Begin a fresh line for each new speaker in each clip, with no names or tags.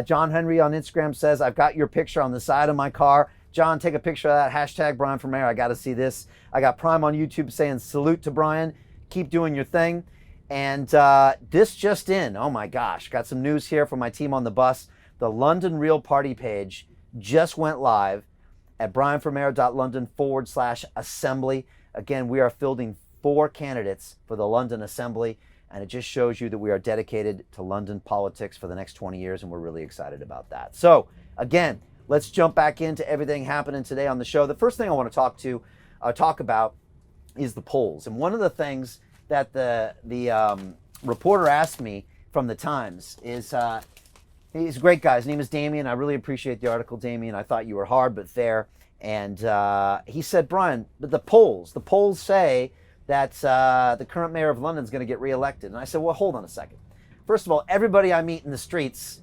John Henry on Instagram says, I've got your picture on the side of my car. John, take a picture of that. Hashtag Brian for Mayor. I got to see this. I got Prime on YouTube saying salute to Brian. Keep doing your thing. And this just in. Oh my gosh. Got some news here from my team on the bus. The London Real Party page just went live at brianformayor.london/assembly. Again, we are fielding 4 candidates for the London Assembly. And it just shows you that we are dedicated to London politics for the next 20 years. And we're really excited about that. So again, let's jump back into everything happening today on the show. The first thing I want to talk about is the polls. And one of the things that the reporter asked me from the Times is, he's a great guy. His name is Damien. I really appreciate the article, Damien. I thought you were hard but fair. And he said, Brian, the polls say that the current mayor of London is going to get reelected. And I said, well, hold on a second. First of all, everybody I meet in the streets,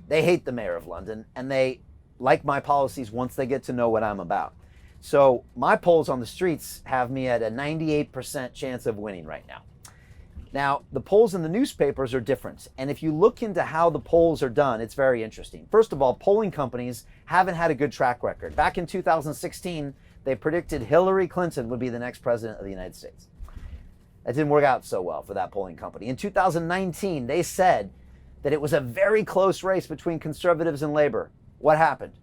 they hate the mayor of London, and they like my policies once they get to know what I'm about. So my polls on the streets have me at a 98% chance of winning right now. Now, the polls in the newspapers are different. And if you look into how the polls are done, it's very interesting. First of all, polling companies haven't had a good track record. Back in 2016, they predicted Hillary Clinton would be the next president of the United States. That didn't work out so well for that polling company. In 2019, they said that it was a very close race between conservatives and labor. What happened?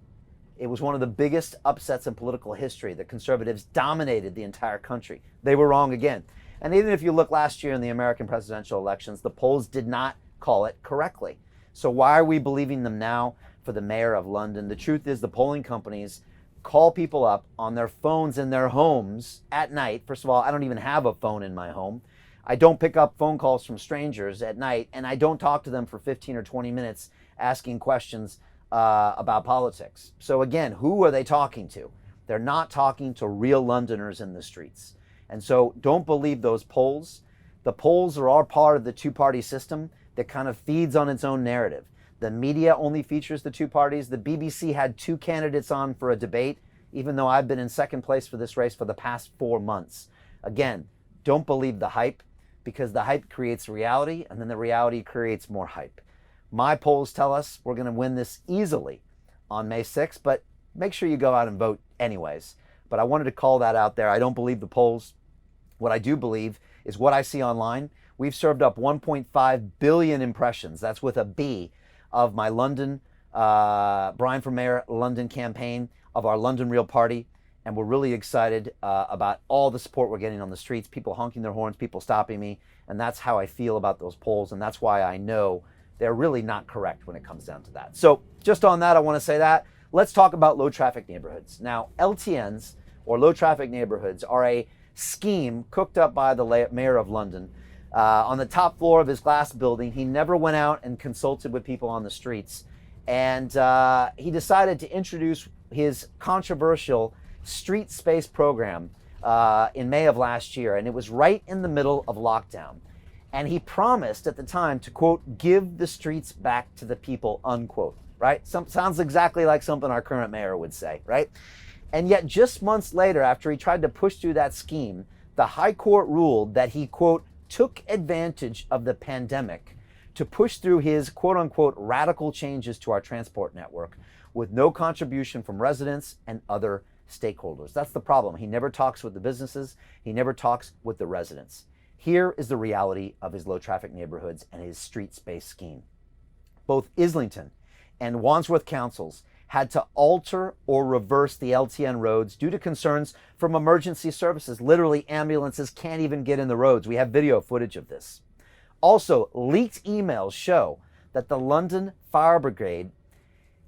It was one of the biggest upsets in political history. The conservatives dominated the entire country. They were wrong again. And even if you look last year in the American presidential elections, the polls did not call it correctly. So why are we believing them now for the mayor of London? The truth is the polling companies call people up on their phones in their homes at night. First of all, I don't even have a phone in my home. I don't pick up phone calls from strangers at night, and I don't talk to them for 15 or 20 minutes asking questions about politics. So again, who are they talking to? They're not talking to real Londoners in the streets. And so don't believe those polls. The polls are all part of the two-party system that kind of feeds on its own narrative. The media only features the two parties. The BBC had 2 candidates on for a debate, even though I've been in second place for this race for the past 4 months. Again, don't believe the hype, because the hype creates reality, and then the reality creates more hype. My polls tell us we're going to win this easily on May 6th, but make sure you go out and vote anyways. But I wanted to call that out there. I don't believe the polls. What I do believe is what I see online. We've served up 1.5 billion impressions. That's with a B, of my London, Brian for Mayor London campaign, of our London Real Party. And we're really excited about all the support we're getting on the streets, people honking their horns, people stopping me. And that's how I feel about those polls. And that's why I know they're really not correct when it comes down to that. So just on that, I want to say that. Let's talk about low traffic neighborhoods. Now, LTN'S, or low traffic neighborhoods, are a scheme cooked up by the mayor of London. On the top floor of his glass building, he never went out and consulted with people on the streets. And he decided to introduce his controversial street space program in May of last year. And it was right in the middle of lockdown. And he promised at the time to, quote, give the streets back to the people, unquote, right? Sounds exactly like something our current mayor would say, right? And yet just months later, after he tried to push through that scheme, the High Court ruled that he, quote, took advantage of the pandemic to push through his quote-unquote radical changes to our transport network with no contribution from residents and other stakeholders. That's the problem. He never talks with the businesses. He never talks with the residents. Here is the reality of his low-traffic neighborhoods and his street space scheme. Both Islington and Wandsworth councils had to alter or reverse the LTN roads due to concerns from emergency services. Literally, ambulances can't even get in the roads. We have video footage of this. Also, leaked emails show that the London Fire Brigade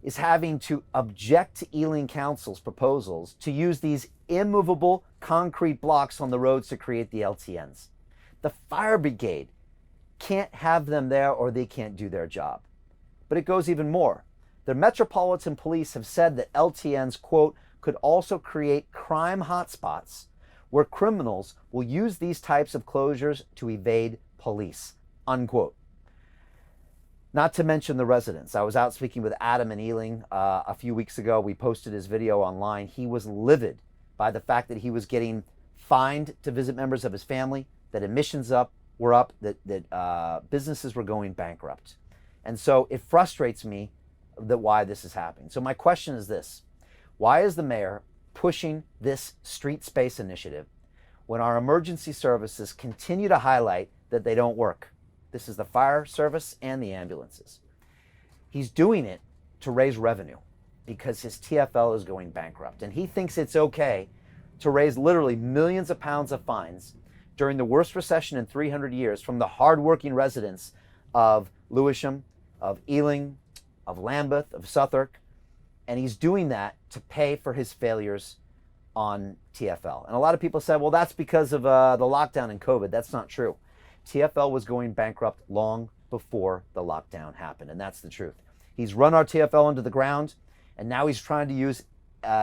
is having to object to Ealing Council's proposals to use these immovable concrete blocks on the roads to create the LTNs. The fire brigade can't have them there or they can't do their job. But it goes even more. The Metropolitan Police have said that LTNs, quote, could also create crime hotspots where criminals will use these types of closures to evade police, unquote. Not to mention the residents. I was out speaking with Adam in Ealing a few weeks ago. We posted his video online. He was livid by the fact that he was getting fined to visit members of his family, that emissions were up, that businesses were going bankrupt. And so it frustrates me why this is happening. So my question is this: why is the mayor pushing this street space initiative when our emergency services continue to highlight that they don't work? This is the fire service and the ambulances. He's doing it to raise revenue because his TfL is going bankrupt, and he thinks it's okay to raise literally millions of pounds of fines during the worst recession in 300 years from the hardworking residents of Lewisham, of Ealing, of Lambeth, of Southwark, and he's doing that to pay for his failures on TfL. And a lot of people said, well, that's because of the lockdown and COVID. That's not true. TfL was going bankrupt long before the lockdown happened, and that's the truth. He's run our TfL into the ground, and now he's trying to use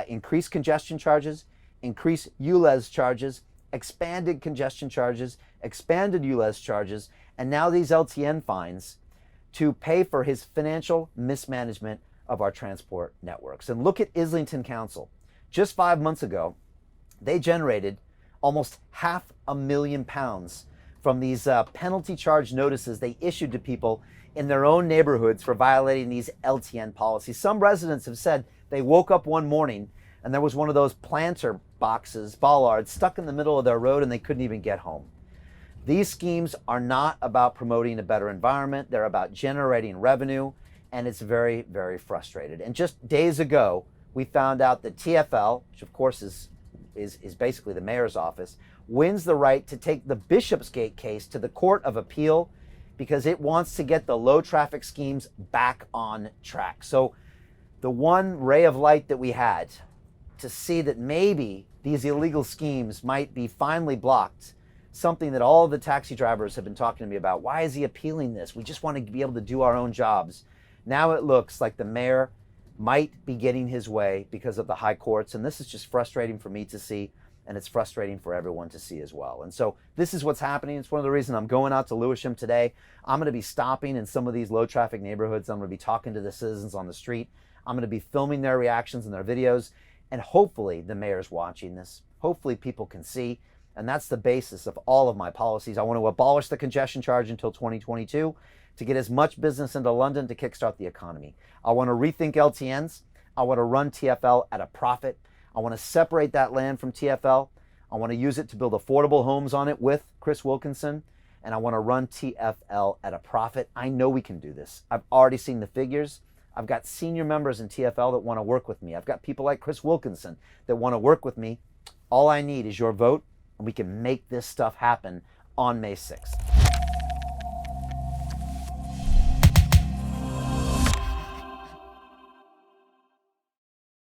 increased congestion charges, increased ULEZ charges, expanded congestion charges, expanded ULEZ charges, and now these LTN fines to pay for his financial mismanagement of our transport networks. And look at Islington Council. Just 5 months ago, they generated almost £500,000 from these penalty charge notices they issued to people in their own neighborhoods for violating these LTN policies. Some residents have said they woke up one morning and there was one of those planter boxes, bollards, stuck in the middle of their road and they couldn't even get home. These schemes are not about promoting a better environment. They're about generating revenue, and it's very, very frustrated. And just days ago, we found out that TfL, which of course is basically the mayor's office, wins the right to take the Bishopsgate case to the Court of Appeal because it wants to get the low traffic schemes back on track. So the one ray of light that we had to see that maybe these illegal schemes might be finally blocked, something that all the taxi drivers have been talking to me about. Why is he appealing this? We just want to be able to do our own jobs. Now it looks like the mayor might be getting his way because of the high courts, and this is just frustrating for me to see, and it's frustrating for everyone to see as well. And so this is what's happening. It's one of the reasons I'm going out to Lewisham today. I'm going to be stopping in some of these low traffic neighborhoods. I'm going to be talking to the citizens on the street. I'm going to be filming their reactions and their videos, and hopefully the mayor's watching this. Hopefully people can see, and that's the basis of all of my policies. I want to abolish the congestion charge until 2022 to get as much business into London to kickstart the economy. I want to rethink LTNs. I want to run TfL at a profit. I want to separate that land from TfL. I want to use it to build affordable homes on it with Chris Wilkinson. And I want to run TfL at a profit. I know we can do this. I've already seen the figures. I've got senior members in TfL that want to work with me. I've got people like Chris Wilkinson that want to work with me. All I need is your vote, and we can make this stuff happen on May 6th.